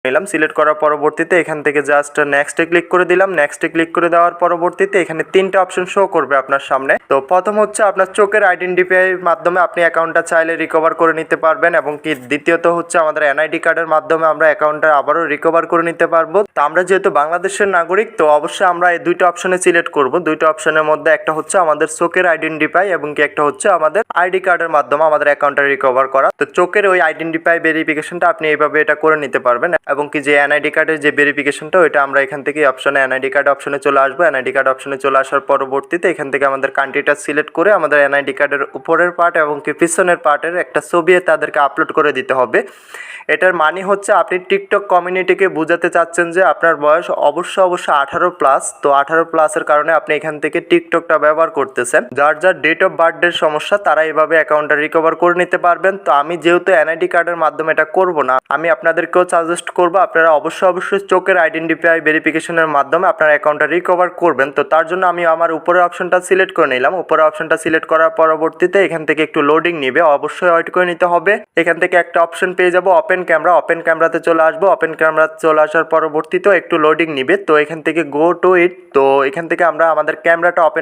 নিলাম। সিলেক্ট করার পরবর্তীতে এখান থেকে জাস্ট নেক্সটে ক্লিক করে দিলাম। নেক্সটে ক্লিক করে দেওয়ার পরবর্তীতে এখানে 3টা অপশন শো করবে আপনার সামনে। তো প্রথম হচ্ছে আপনার চোখের আইডেন্টিফাইয়ের মাধ্যমে আপনি অ্যাকাউন্টটা চাইলে রিকভার করে নিতে পারবেন, এবং কি দ্বিতীয়ত হচ্ছে আমাদের এনআইডি কার্ডের মাধ্যমে আমরা অ্যাকাউন্টটা আবারও রিকভার করে নিতে পারবো। তো আমরা যেহেতু বাংলাদেশের নাগরিক, তো অবশ্যই আমরা এই 2টা অপশনে সিলেক্ট করব। 2টা অপশনের মধ্যে একটা হচ্ছে আমাদের চোখের আইডেন্টিফাই, এবং কি একটা হচ্ছে আমাদের আইডি কার্ডের মাধ্যমে আমাদের অ্যাকাউন্টটা রিকভার করা। তো চোখের ওই আইডেন্টিফাই ভেরিফিকেশনটা আপনি এইভাবে এটা করে নিতে পারবেন, এবং কি যে এনআইডি কার্ডের যে ভেরিফিকেশনটা ওইটা আমরা এখান থেকে অপশনে এনআইডি কার্ড অপশনে চলে আসবো। এনআইডি কার্ড অপশনে চলে আসার পরবর্তীতে এখান থেকে আমাদের কান্ট্রিটা সিলেক্ট করে আমাদের এনআইডি কার্ডের উপরের পার্ট এবং কি পিছনের পার্টের একটা ছবি তাদেরকে আপলোড করে দিতে হবে। এটার মানে হচ্ছে আপনি টিকটক কমিউনিটিকে বোঝাতে চাচ্ছেন যে আপনার বয়স অবশ্যই 18+। তো 18+-এর কারণে আপনি এখান থেকে টিকটকটা ব্যবহার করতেছেন। যার যার ডেট অফ বার্থের সমস্যা তারা এইভাবে অ্যাকাউন্টটা রিকভার করে নিতে পারবেন। তো আমি যেহেতু এনআইডি কার্ডের মাধ্যমে এটা করব না, আমি আপনাদেরকেও সাজেস্ট করবো আপনারা অবশ্যই চোখের আইডেন্টিফাই ভেরিফিকেশনের মাধ্যমে আপনার অ্যাকাউন্টটা রিকভার করবেন। তো তার জন্য আমি আমার উপরের অপশনটা সিলেক্ট করে নিলাম। উপরের অপশনটা সিলেক্ট করার পরবর্তীতে এখান থেকে একটু লোডিং নিবে, অবশ্যই ওয়েট করে নিতে হবে। এখান থেকে একটা অপশন পেয়ে যাব ওপেন ক্যামেরা। ওপেন ক্যামেরাতে চলে আসবো। ওপেন ক্যামেরাতে চলে আসার পরবর্তীতেও একটু লোডিং নিবে। তো এখান থেকে গো টু ইট। তো এখান থেকে আমরা আমাদের ক্যামেরাটা ওপেন